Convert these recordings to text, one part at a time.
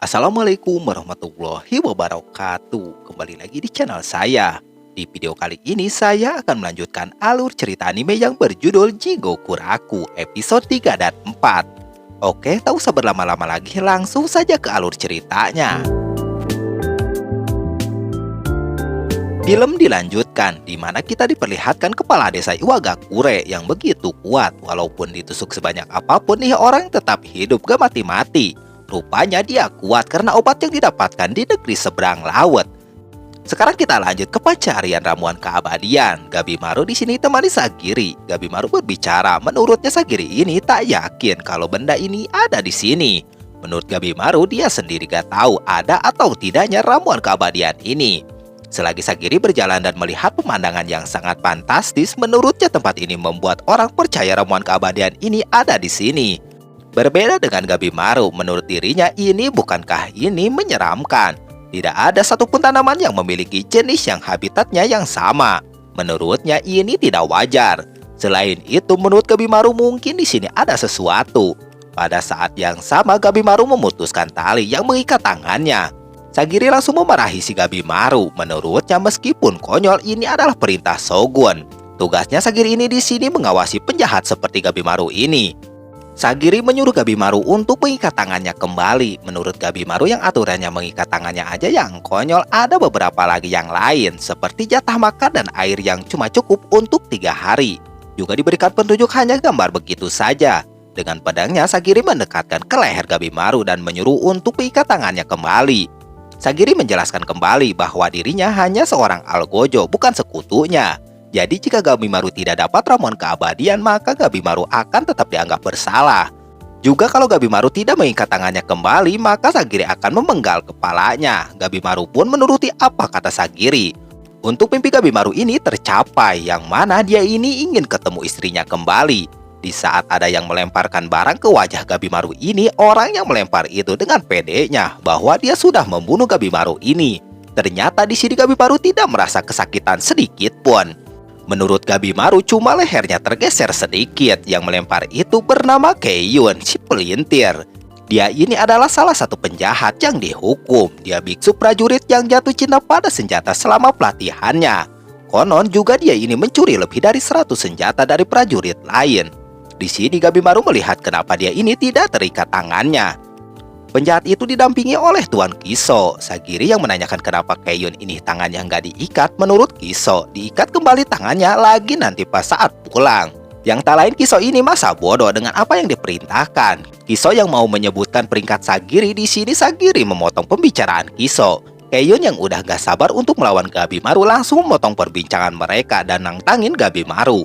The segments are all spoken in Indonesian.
Assalamualaikum warahmatullahi wabarakatuh. Kembali lagi di channel saya. Di video kali ini saya akan melanjutkan alur cerita anime yang berjudul Jigoku Raku episode 3 dan 4. Oke, tak usah berlama-lama lagi, langsung saja ke alur ceritanya. Film dilanjutkan, di mana kita diperlihatkan kepala desa Iwagakure yang begitu kuat. Walaupun ditusuk sebanyak apapun nih, orang tetap hidup gak mati-mati. Rupanya dia kuat karena obat yang didapatkan di negeri seberang laut. Sekarang kita lanjut ke pencarian ramuan keabadian. Gabimaru di sini temani Sagiri. Gabimaru berbicara, menurutnya Sagiri ini tak yakin kalau benda ini ada di sini. Menurut Gabimaru, dia sendiri gak tahu ada atau tidaknya ramuan keabadian ini. Selagi Sagiri berjalan dan melihat pemandangan yang sangat fantastis, menurutnya tempat ini membuat orang percaya ramuan keabadian ini ada di sini. Berbeda dengan Gabimaru, menurut dirinya bukankah ini menyeramkan? Tidak ada satupun tanaman yang memiliki jenis yang habitatnya yang sama. Menurutnya ini tidak wajar. Selain itu, menurut Gabimaru mungkin di sini ada sesuatu. Pada saat yang sama, Gabimaru memutuskan tali yang mengikat tangannya. Sagiri langsung memarahi si Gabimaru. Menurutnya meskipun konyol, ini adalah perintah Shogun. Tugasnya Sagiri ini di sini mengawasi penjahat seperti Gabimaru ini. Sagiri menyuruh Gabimaru untuk mengikat tangannya kembali. Menurut Gabimaru yang aturannya mengikat tangannya aja yang konyol, ada beberapa lagi yang lain seperti jatah makan dan air yang cuma cukup untuk 3 hari. Juga diberikan petunjuk hanya gambar begitu saja. Dengan pedangnya Sagiri mendekatkan ke leher Gabimaru dan menyuruh untuk mengikat tangannya kembali. Sagiri menjelaskan kembali bahwa dirinya hanya seorang algojo, bukan sekutunya. Jadi jika Gabimaru tidak dapat ramuan keabadian, maka Gabimaru akan tetap dianggap bersalah. Juga kalau Gabimaru tidak mengikat tangannya kembali, maka Sagiri akan memenggal kepalanya. Gabimaru pun menuruti apa kata Sagiri. Untuk mimpi Gabimaru ini tercapai, yang mana dia ini ingin ketemu istrinya kembali. Di saat ada yang melemparkan barang ke wajah Gabimaru ini, orang yang melempar itu dengan pedenya bahwa dia sudah membunuh Gabimaru ini. Ternyata di sini Gabimaru tidak merasa kesakitan sedikit pun. Menurut Gabimaru, cuma lehernya tergeser sedikit. Yang melempar itu bernama Keiyun, si pelintir. Dia ini adalah salah satu penjahat yang dihukum. Dia biksu prajurit yang jatuh cinta pada senjata selama pelatihannya. Konon juga dia ini mencuri lebih dari 100 senjata dari prajurit lain. Di sini Gabimaru melihat kenapa dia ini tidak terikat tangannya. Penjahat itu didampingi oleh Tuan Kiso. Sagiri yang menanyakan kenapa Keiyun ini tangannya nggak diikat. Menurut Kiso, diikat kembali tangannya lagi nanti pas saat pulang. Yang tak lain Kiso ini masa bodoh dengan apa yang diperintahkan. Kiso yang mau menyebutkan peringkat Sagiri, di sini Sagiri memotong pembicaraan Kiso. Keiyun yang udah gak sabar untuk melawan Gabimaru langsung memotong perbincangan mereka dan nantangin Gabimaru.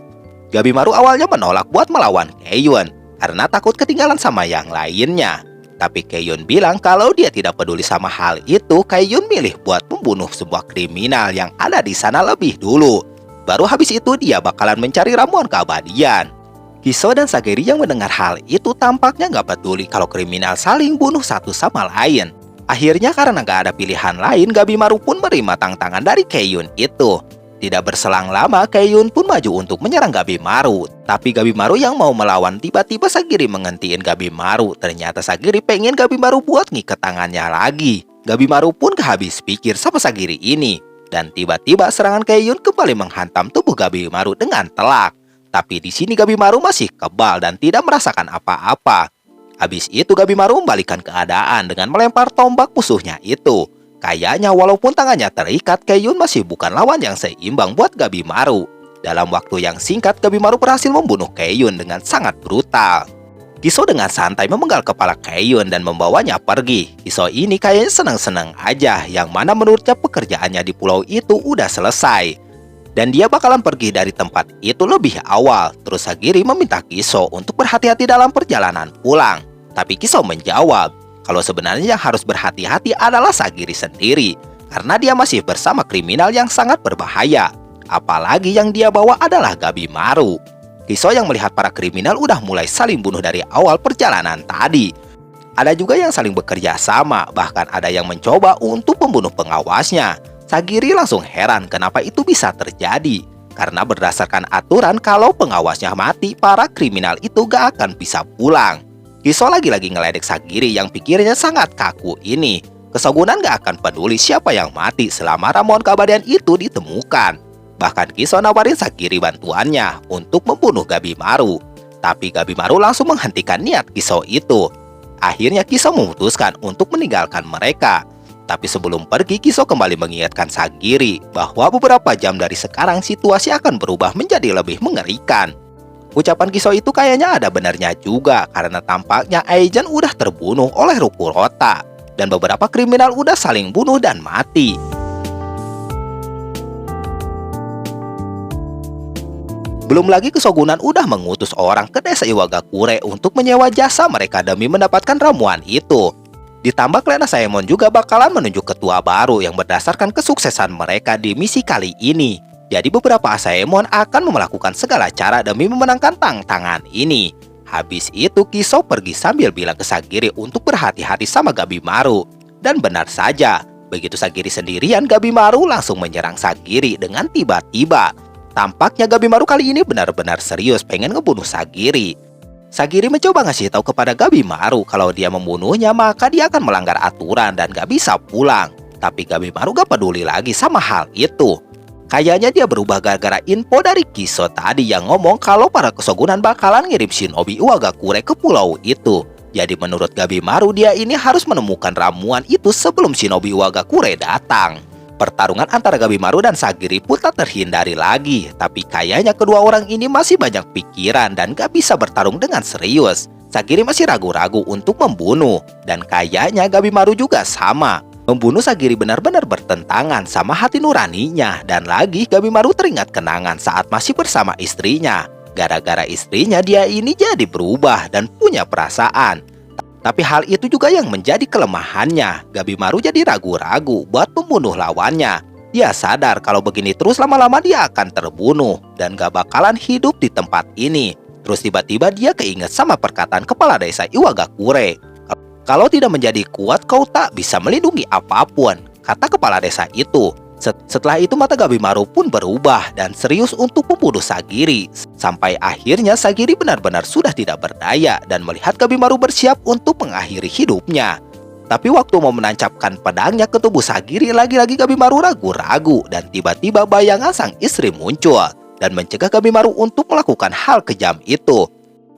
Gabimaru awalnya menolak buat melawan Keiyun karena takut ketinggalan sama yang lainnya. Tapi Keiyun bilang kalau dia tidak peduli sama hal itu. Keiyun milih buat membunuh sebuah kriminal yang ada di sana lebih dulu. Baru habis itu dia bakalan mencari ramuan keabadian. Kiso dan Sagiri yang mendengar hal itu tampaknya gak peduli kalau kriminal saling bunuh satu sama lain. Akhirnya karena gak ada pilihan lain, Gabimaru pun menerima tantangan dari Keiyun itu. Tidak berselang lama, Keiyun pun maju untuk menyerang Gabimaru. Tapi Gabimaru yang mau melawan, tiba-tiba Sagiri menghentikan Gabimaru. Ternyata Sagiri pengen Gabimaru buat ngikat tangannya lagi. Gabimaru pun kehabis pikir sama Sagiri ini. Dan tiba-tiba serangan Keiyun kembali menghantam tubuh Gabimaru dengan telak. Tapi di sini Gabimaru masih kebal dan tidak merasakan apa-apa. Habis itu Gabimaru membalikkan keadaan dengan melempar tombak musuhnya itu. Kayaknya walaupun tangannya terikat, Keiyun masih bukan lawan yang seimbang buat Gabimaru. Dalam waktu yang singkat, Gabimaru berhasil membunuh Keiyun dengan sangat brutal. Kiso dengan santai memenggal kepala Keiyun dan membawanya pergi. Kiso ini kayaknya senang-senang aja, yang mana menurutnya pekerjaannya di pulau itu udah selesai. Dan dia bakalan pergi dari tempat itu lebih awal. Terus Sagiri meminta Kiso untuk berhati-hati dalam perjalanan pulang. Tapi Kiso menjawab, kalau sebenarnya yang harus berhati-hati adalah Sagiri sendiri, karena dia masih bersama kriminal yang sangat berbahaya. Apalagi yang dia bawa adalah Gabimaru. Kiso yang melihat para kriminal udah mulai saling bunuh dari awal perjalanan tadi. Ada juga yang saling bekerja sama, bahkan ada yang mencoba untuk membunuh pengawasnya. Sagiri langsung heran kenapa itu bisa terjadi. Karena berdasarkan aturan kalau pengawasnya mati, para kriminal itu gak akan bisa pulang. Kiso lagi-lagi ngeledek Sagiri yang pikirnya sangat kaku ini. Kesogunan gak akan peduli siapa yang mati selama ramuan keabadian itu ditemukan. Bahkan Kiso nawarin Sagiri bantuannya untuk membunuh Gabimaru. Tapi Gabimaru langsung menghentikan niat Kiso itu. Akhirnya Kiso memutuskan untuk meninggalkan mereka. Tapi sebelum pergi, Kiso kembali mengingatkan Sagiri bahwa beberapa jam dari sekarang situasi akan berubah menjadi lebih mengerikan. Ucapan Kiso itu kayaknya ada benarnya juga, karena tampaknya Aizen udah terbunuh oleh Rokurota dan beberapa kriminal udah saling bunuh dan mati. Belum lagi Kesogunan udah mengutus orang ke desa Iwagakure untuk menyewa jasa mereka demi mendapatkan ramuan itu. Ditambah klan Asaemon juga bakalan menunjuk ketua baru yang berdasarkan kesuksesan mereka di misi kali ini. Jadi beberapa Asaemon akan melakukan segala cara demi memenangkan tantangan ini. Habis itu Kiso pergi sambil bilang ke Sagiri untuk berhati-hati sama Gabimaru. Dan benar saja, begitu Sagiri sendirian, Gabimaru langsung menyerang Sagiri dengan tiba-tiba. Tampaknya Gabimaru kali ini benar-benar serius pengen ngebunuh Sagiri. Sagiri mencoba ngasih tahu kepada Gabimaru kalau dia membunuhnya maka dia akan melanggar aturan dan gak bisa pulang. Tapi Gabimaru gak peduli lagi sama hal itu. Kayaknya dia berubah gara-gara info dari Kiso tadi yang ngomong kalau para Kesogunan bakalan ngirim shinobi Iwagakure ke pulau itu. Jadi menurut Gabimaru dia ini harus menemukan ramuan itu sebelum shinobi Iwagakure datang. Pertarungan antara Gabimaru dan Sagiri pun tak terhindari lagi. Tapi kayaknya kedua orang ini masih banyak pikiran dan gak bisa bertarung dengan serius. Sagiri masih ragu-ragu untuk membunuh. Dan kayaknya Gabimaru juga sama. Membunuh Sagiri benar-benar bertentangan sama hati nuraninya. Dan lagi Gabimaru teringat kenangan saat masih bersama istrinya. Gara-gara istrinya dia ini jadi berubah dan punya perasaan. Tapi hal itu juga yang menjadi kelemahannya. Gabimaru jadi ragu-ragu buat membunuh lawannya. Dia sadar kalau begini terus lama-lama dia akan terbunuh dan gak bakalan hidup di tempat ini. Terus tiba-tiba dia keinget sama perkataan kepala desa Iwagakure. Kalau tidak menjadi kuat kau tak bisa melindungi apapun, kata kepala desa itu. Setelah itu mata Gabimaru pun berubah dan serius untuk membunuh Sagiri. Sampai akhirnya Sagiri benar-benar sudah tidak berdaya dan melihat Gabimaru bersiap untuk mengakhiri hidupnya. Tapi waktu mau menancapkan pedangnya ke tubuh Sagiri, lagi-lagi Gabimaru ragu-ragu dan tiba-tiba bayangan sang istri muncul dan mencegah Gabimaru untuk melakukan hal kejam itu.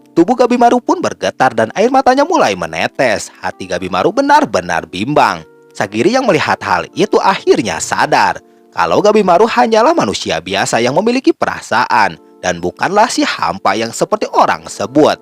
Tubuh Gabimaru pun bergetar dan air matanya mulai menetes. Hati Gabimaru benar-benar bimbang. Sagiri yang melihat hal itu akhirnya sadar kalau Gabimaru hanyalah manusia biasa yang memiliki perasaan dan bukanlah si hampa yang seperti orang sebut.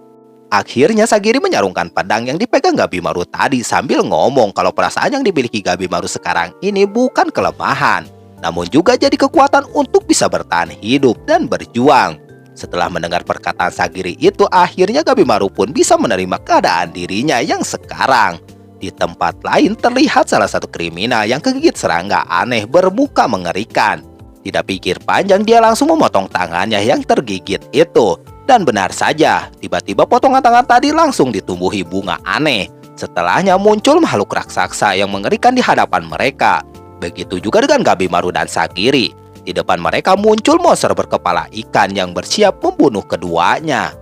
Akhirnya Sagiri menyarungkan pedang yang dipegang Gabimaru tadi sambil ngomong kalau perasaan yang dimiliki Gabimaru sekarang ini bukan kelemahan, namun juga jadi kekuatan untuk bisa bertahan hidup dan berjuang. Setelah mendengar perkataan Sagiri itu, akhirnya Gabimaru pun bisa menerima keadaan dirinya yang sekarang. Di tempat lain terlihat salah satu kriminal yang kegigit serangga aneh bermuka mengerikan. Tidak pikir panjang dia langsung memotong tangannya yang tergigit itu. Dan benar saja, tiba-tiba potongan tangan tadi langsung ditumbuhi bunga aneh. Setelahnya muncul makhluk raksasa yang mengerikan di hadapan mereka. Begitu juga dengan Gabimaru dan Sagiri. Di depan mereka muncul monster berkepala ikan yang bersiap membunuh keduanya.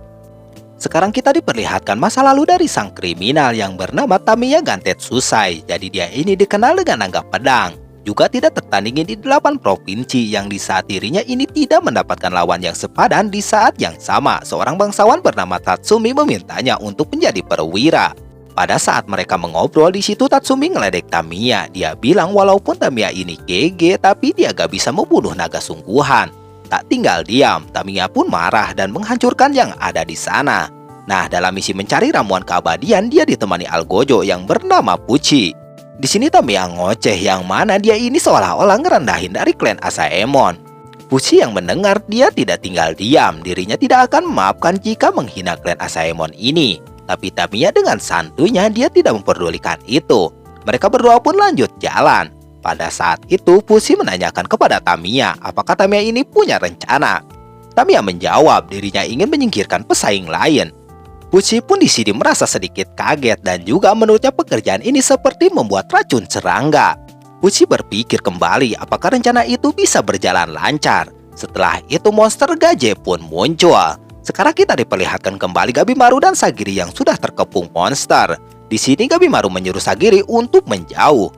Sekarang kita diperlihatkan masa lalu dari sang kriminal yang bernama Tamiya Gantetsusai. Jadi dia ini dikenal dengan nanggap pedang. Juga tidak tertandingi di 8 provinsi yang di saat dirinya ini tidak mendapatkan lawan yang sepadan. Di saat yang sama, seorang bangsawan bernama Tatsumi memintanya untuk menjadi perwira. Pada saat mereka mengobrol di situ, Tatsumi ngeledek Tamiya. Dia bilang walaupun Tamiya ini GG, tapi dia gak bisa membunuh naga sungguhan. Tak tinggal diam, Tamiya pun marah dan menghancurkan yang ada di sana. Nah, dalam misi mencari ramuan keabadian, dia ditemani Algojo yang bernama Pucci. Di sini Tamiya ngoceh yang mana dia ini seolah-olah ngerendahin dari klan Asaemon. Pucci yang mendengar dia tidak tinggal diam, dirinya tidak akan memaafkan jika menghina klan Asaemon ini. Tapi Tamiya dengan santuйnya dia tidak memperdulikan itu. Mereka berdua pun lanjut jalan. Pada saat itu, Pucci menanyakan kepada Tamiya apakah Tamiya ini punya rencana. Tamiya menjawab dirinya ingin menyingkirkan pesaing lain. Pucci pun di sini merasa sedikit kaget dan juga menurutnya pekerjaan ini seperti membuat racun serangga. Pucci berpikir kembali apakah rencana itu bisa berjalan lancar. Setelah itu monster Gaje pun muncul. Sekarang kita diperlihatkan kembali Gabimaru dan Sagiri yang sudah terkepung monster. Di sini Gabimaru menyuruh Sagiri untuk menjauh.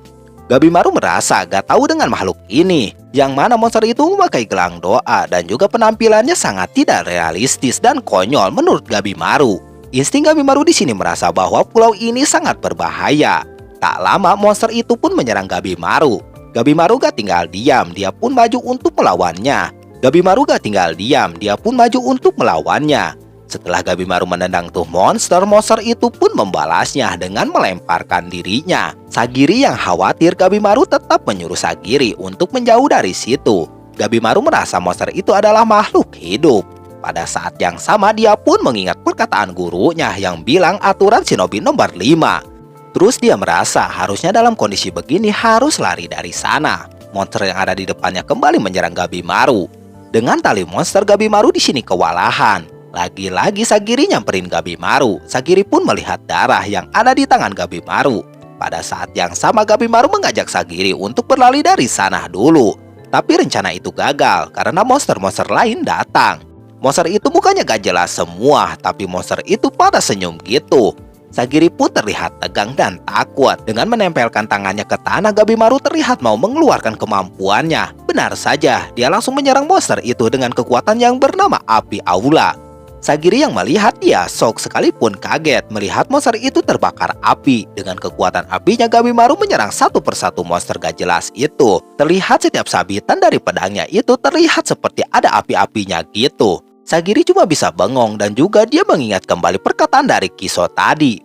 Gabimaru merasa gak tahu dengan makhluk ini, yang mana monster itu memakai gelang doa dan juga penampilannya sangat tidak realistis dan konyol menurut Gabimaru. Insting Gabimaru di sini merasa bahwa pulau ini sangat berbahaya. Tak lama monster itu pun menyerang Gabimaru. Gabimaru gak tinggal diam, dia pun maju untuk melawannya. Gabimaru gak tinggal diam, dia pun maju untuk melawannya. Setelah Gabimaru menendang tuh monster itu pun membalasnya dengan melemparkan dirinya. Sagiri yang khawatir Gabimaru tetap menyuruh Sagiri untuk menjauh dari situ. Gabimaru merasa monster itu adalah makhluk hidup. Pada saat yang sama dia pun mengingat perkataan gurunya yang bilang aturan shinobi nomor 5. Terus dia merasa harusnya dalam kondisi begini harus lari dari sana. Monster yang ada di depannya kembali menyerang Gabimaru. Dengan tali monster Gabimaru di sini kewalahan. Lagi-lagi Sagiri nyamperin Gabimaru. Sagiri pun melihat darah yang ada di tangan Gabimaru. Pada saat yang sama Gabimaru mengajak Sagiri untuk berlari dari sana dulu. Tapi rencana itu gagal karena monster-monster lain datang. Monster itu mukanya gak jelas semua, tapi monster itu pada senyum gitu. Sagiri pun terlihat tegang dan takut. Dengan menempelkan tangannya ke tanah, Gabimaru terlihat mau mengeluarkan kemampuannya. Benar saja, dia langsung menyerang monster itu dengan kekuatan yang bernama Api Aula. Sagiri yang melihat dia shock sekalipun kaget melihat monster itu terbakar api. Dengan kekuatan apinya Gabimaru menyerang satu persatu monster gak jelas itu. Terlihat setiap sabitan dari pedangnya itu terlihat seperti ada api-apinya gitu. Sagiri cuma bisa bengong dan juga dia mengingat kembali perkataan dari Kiso tadi.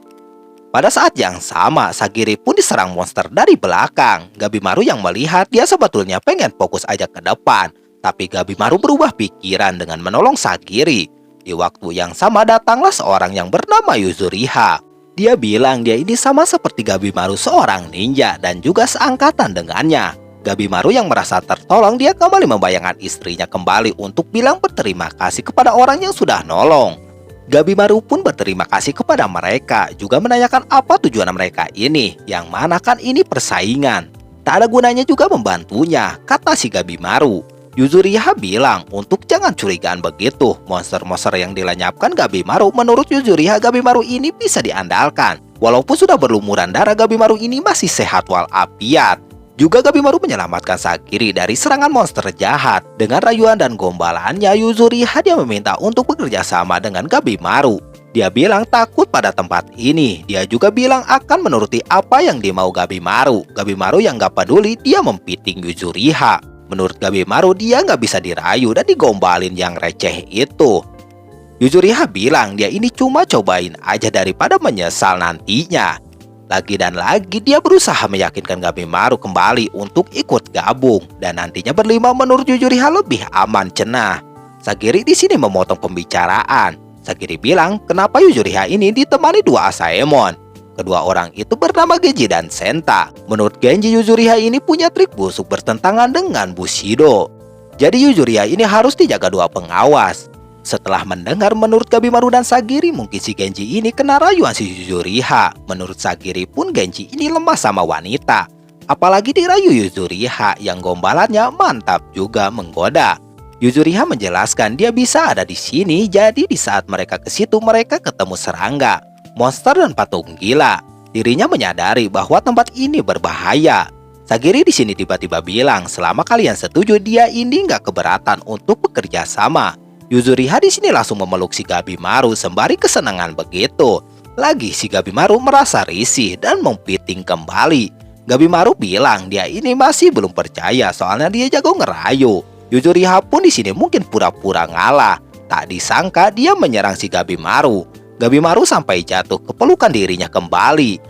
Pada saat yang sama Sagiri pun diserang monster dari belakang. Gabimaru yang melihat dia sebetulnya pengen fokus aja ke depan. Tapi Gabimaru berubah pikiran dengan menolong Sagiri. Di waktu yang sama datanglah seorang yang bernama Yuzuriha. Dia bilang dia ini sama seperti Gabimaru, seorang ninja dan juga seangkatan dengannya. Gabimaru yang merasa tertolong, dia kembali membayangkan istrinya kembali untuk bilang berterima kasih kepada orang yang sudah nolong. Gabimaru pun berterima kasih kepada mereka, juga menanyakan apa tujuan mereka ini, yang mana kan ini persaingan. Tak ada gunanya juga membantunya, kata si Gabimaru. Yuzuriha bilang untuk jangan curigaan begitu. Monster-monster yang dilenyapkan Gabimaru, menurut Yuzuriha Gabimaru ini bisa diandalkan. Walaupun sudah berlumuran darah, Gabimaru ini masih sehat walafiat. Juga Gabimaru menyelamatkan Sagiri dari serangan monster jahat. Dengan rayuan dan gombalannya, Yuzuriha dia meminta untuk bekerja sama dengan Gabimaru. Dia bilang takut pada tempat ini. Dia juga bilang akan menuruti apa yang dimau Gabimaru. Gabimaru yang gak peduli, dia mempiting Yuzuriha. Menurut Gabimaru dia nggak bisa dirayu dan digombalin yang receh itu. Yuzuriha bilang dia ini cuma cobain aja daripada menyesal nantinya. Lagi dan lagi dia berusaha meyakinkan Gabimaru kembali untuk ikut gabung. Dan nantinya berlima menurut Yuzuriha lebih aman cenah. Sagiri di sini memotong pembicaraan. Sagiri bilang kenapa Yuzuriha ini ditemani dua Asaemon. Kedua orang itu bernama Genji dan Senta. Menurut Genji, Yuzuriha ini punya trik busuk bertentangan dengan Bushido. Jadi Yuzuriha ini harus dijaga dua pengawas. Setelah mendengar menurut Gabimaru dan Sagiri, mungkin si Genji ini kena rayuan si Yuzuriha. Menurut Sagiri pun Genji ini lemah sama wanita. Apalagi dirayu Yuzuriha yang gombalannya mantap juga menggoda. Yuzuriha menjelaskan dia bisa ada di sini, jadi di saat mereka ke situ mereka ketemu serangga, monster dan patung gila. Dirinya menyadari bahwa tempat ini berbahaya. Sagiri di sini tiba-tiba bilang selama kalian setuju dia ini nggak keberatan untuk bekerja sama. Yuzuriha di sini langsung memeluk si Gabimaru sembari kesenangan begitu. Lagi si Gabimaru merasa risih dan mempiting kembali. Gabimaru bilang dia ini masih belum percaya soalnya dia jago ngerayu. Yuzuriha pun di sini mungkin pura-pura ngalah. Tak disangka dia menyerang si Gabimaru. Gabimaru sampai jatuh ke pelukan dirinya kembali.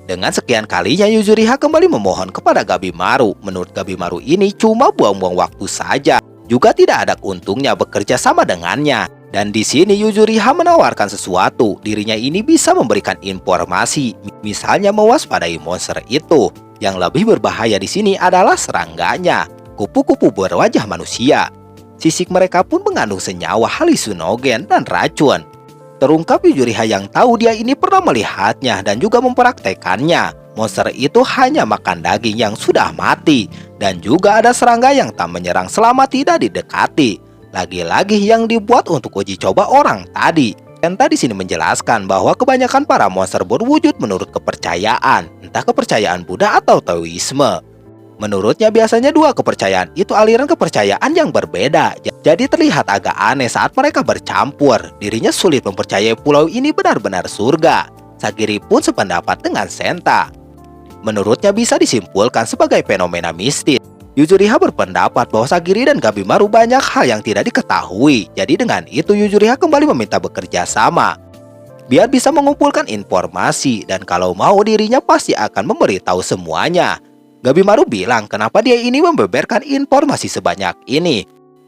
Dengan sekian kalinya Yuzuriha kembali memohon kepada Gabimaru. Menurut Gabimaru ini cuma buang-buang waktu saja. Juga tidak ada untungnya bekerja sama dengannya. Dan di sini Yuzuriha menawarkan sesuatu. Dirinya ini bisa memberikan informasi, misalnya mewaspadai monster itu. Yang lebih berbahaya di sini adalah serangganya, kupu-kupu berwajah manusia. Sisik mereka pun mengandung senyawa halusinogen dan racun. Terungkap Yuzuriha yang tahu dia ini pernah melihatnya dan juga mempraktekannya. Monster itu hanya makan daging yang sudah mati. Dan juga ada serangga yang tak menyerang selama tidak didekati. Lagi-lagi yang dibuat untuk uji coba orang tadi. Kenta di sini menjelaskan bahwa kebanyakan para monster berwujud menurut kepercayaan, entah kepercayaan Buddha atau Taoisme. Menurutnya biasanya dua kepercayaan itu aliran kepercayaan yang berbeda. Jadi terlihat agak aneh saat mereka bercampur. Dirinya sulit mempercayai pulau ini benar-benar surga. Sagiri pun sependapat dengan Senta. Menurutnya bisa disimpulkan sebagai fenomena mistis. Yuzuriha berpendapat bahwa Sagiri dan Gabimaru banyak hal yang tidak diketahui. Jadi dengan itu Yuzuriha kembali meminta bekerja sama, biar bisa mengumpulkan informasi, dan kalau mau dirinya pasti akan memberitahu semuanya. Gabimaru bilang kenapa dia ini membeberkan informasi sebanyak ini.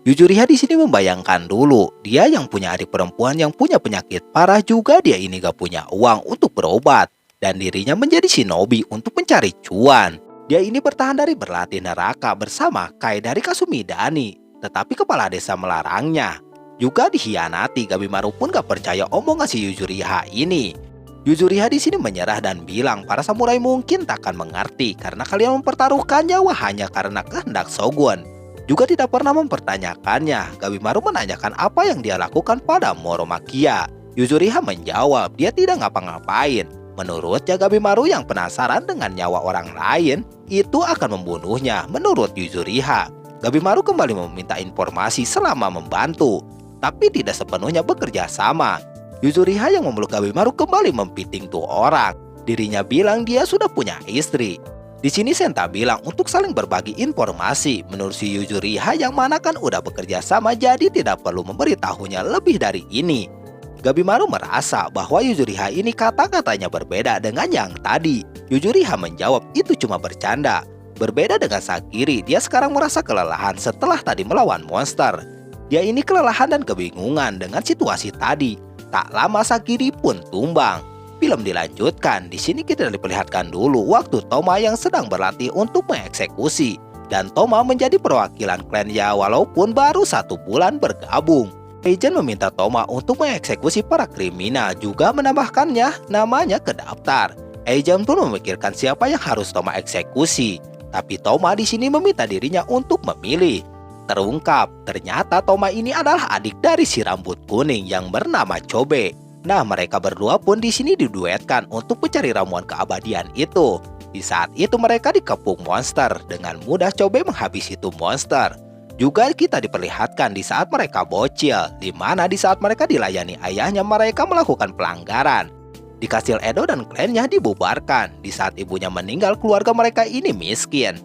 Yuzuriha di sini membayangkan dulu, dia yang punya adik perempuan yang punya penyakit parah, juga dia ini gak punya uang untuk berobat, dan dirinya menjadi shinobi untuk mencari cuan. Dia ini bertahan dari berlatih neraka bersama Kai dari Kasumidani, tetapi kepala desa melarangnya. Juga dikhianati, Gabimaru pun gak percaya omongan si Yuzuriha ini. Yuzuriha di sini menyerah dan bilang para samurai mungkin takkan mengerti karena kalian mempertaruhkan nyawa hanya karena kehendak shogun. Juga tidak pernah mempertanyakannya. Gabimaru menanyakan apa yang dia lakukan pada Moromakia. Yuzuriha menjawab dia tidak ngapa-ngapain. Menurutnya Gabimaru yang penasaran dengan nyawa orang lain itu akan membunuhnya. Menurut Yuzuriha, Gabimaru kembali meminta informasi selama membantu, tapi tidak sepenuhnya bekerja sama. Yuzuriha yang memeluk Gabimaru kembali mempiting tuh orang. Dirinya bilang dia sudah punya istri. Di sini Senta bilang untuk saling berbagi informasi. Menurut si Yuzuriha yang mana kan udah bekerja sama, jadi tidak perlu memberitahunya lebih dari ini. Gabimaru merasa bahwa Yuzuriha ini kata-katanya berbeda dengan yang tadi. Yuzuriha menjawab itu cuma bercanda. Berbeda dengan Sagiri, dia sekarang merasa kelelahan setelah tadi melawan monster. Dia ini kelelahan dan kebingungan dengan situasi tadi. Tak lama Sagiri pun tumbang. Film dilanjutkan. Di sini kita diperlihatkan dulu waktu Toma yang sedang berlatih untuk mengeksekusi, dan Toma menjadi perwakilan klannya walaupun baru 1 bulan bergabung. Eigen meminta Toma untuk mengeksekusi para kriminal, juga menambahkannya namanya ke daftar. Eigen pun memikirkan siapa yang harus Toma eksekusi, tapi Toma di sini meminta dirinya untuk memilih. Terungkap, ternyata Toma ini adalah adik dari si rambut kuning yang bernama Chobe. Nah, mereka berdua pun di sini diduetkan untuk mencari ramuan keabadian itu. Di saat itu mereka dikepung monster. Dengan mudah Chobe menghabisi itu monster. Juga kita diperlihatkan di saat mereka bocil, di mana di saat mereka dilayani ayahnya mereka melakukan pelanggaran. Di kastil Edo dan klannya dibubarkan. Di saat ibunya meninggal, keluarga mereka ini miskin.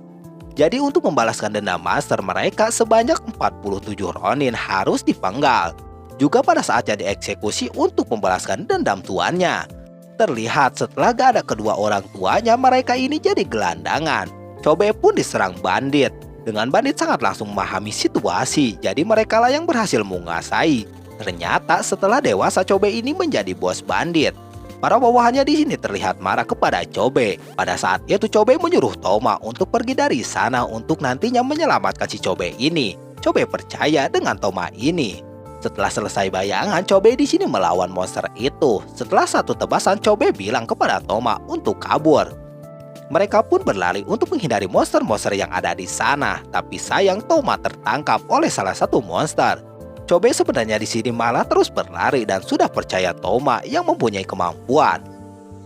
Jadi untuk membalaskan dendam master mereka, sebanyak 47 ronin harus dipenggal. Juga pada saatnya dieksekusi untuk membalaskan dendam tuannya. Terlihat setelah gak ada kedua orang tuanya, mereka ini jadi gelandangan. Chobe pun diserang bandit. Dengan bandit sangat langsung memahami situasi, jadi mereka lah yang berhasil menguasai. Ternyata setelah dewasa Chobe ini menjadi bos bandit. Para bawahannya di sini terlihat marah kepada Chobe. Pada saat itu Chobe menyuruh Toma untuk pergi dari sana untuk nantinya menyelamatkan si Chobe ini. Chobe percaya dengan Toma ini. Setelah selesai bayangan, Chobe di sini melawan monster itu. Setelah satu tebasan, Chobe bilang kepada Toma untuk kabur. Mereka pun berlari untuk menghindari monster-monster yang ada di sana. Tapi sayang Toma tertangkap oleh salah satu monster. Chobe sebenarnya di sini malah terus berlari dan sudah percaya Toma yang mempunyai kemampuan.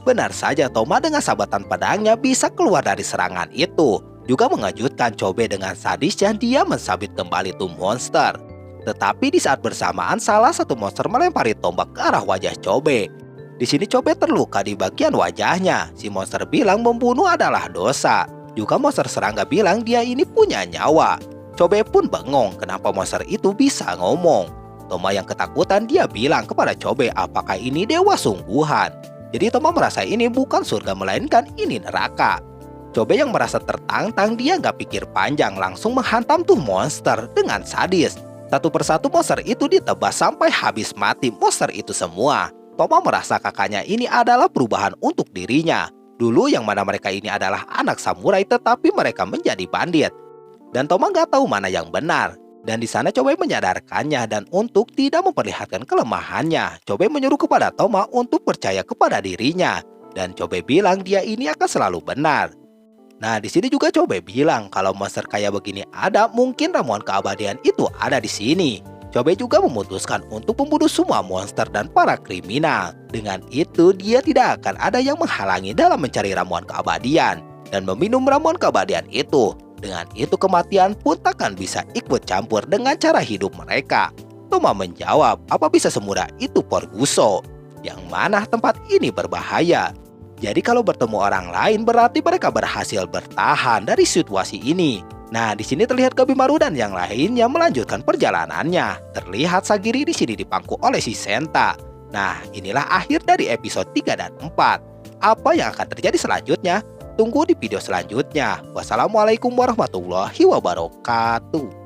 Benar saja Toma dengan sabatan pedangnya bisa keluar dari serangan itu. Juga mengejutkan Chobe dengan sadisnya dia mensabit kembali tuh monster. Tetapi di saat bersamaan salah satu monster melempari tombak ke arah wajah Chobe. Di sini Chobe terluka di bagian wajahnya. Si monster bilang membunuh adalah dosa. Juga monster serangga bilang dia ini punya nyawa. Chobe pun bengong kenapa monster itu bisa ngomong. Toma yang ketakutan dia bilang kepada Chobe apakah ini dewa sungguhan. Jadi Toma merasa ini bukan surga melainkan ini neraka. Chobe yang merasa tertantang dia gak pikir panjang langsung menghantam tuh monster dengan sadis. Satu persatu monster itu ditebas sampai habis mati monster itu semua. Toma merasa kakaknya ini adalah perubahan untuk dirinya. Dulu yang mana mereka ini adalah anak samurai tetapi mereka menjadi bandit. Dan Toma nggak tahu mana yang benar. Dan di sana Chobe menyadarkannya dan untuk tidak memperlihatkan kelemahannya, Chobe menyuruh kepada Toma untuk percaya kepada dirinya. Dan Chobe bilang dia ini akan selalu benar. Nah di sini juga Chobe bilang kalau monster kayak begini ada, mungkin ramuan keabadian itu ada di sini. Chobe juga memutuskan untuk membunuh semua monster dan para kriminal. Dengan itu, dia tidak akan ada yang menghalangi dalam mencari ramuan keabadian dan meminum ramuan keabadian itu. Dengan itu, kematian pun takkan bisa ikut campur dengan cara hidup mereka. Toma menjawab, apa bisa semudah itu Porguso? Yang mana tempat ini berbahaya. Jadi kalau bertemu orang lain berarti mereka berhasil bertahan dari situasi ini. Nah, di sini terlihat Gabimaru dan yang lainnya melanjutkan perjalanannya. Terlihat Sagiri di sini dipangku oleh si Senta. Nah, inilah akhir dari episode 3 dan 4. Apa yang akan terjadi selanjutnya? Tunggu di video selanjutnya. Wassalamualaikum warahmatullahi wabarakatuh.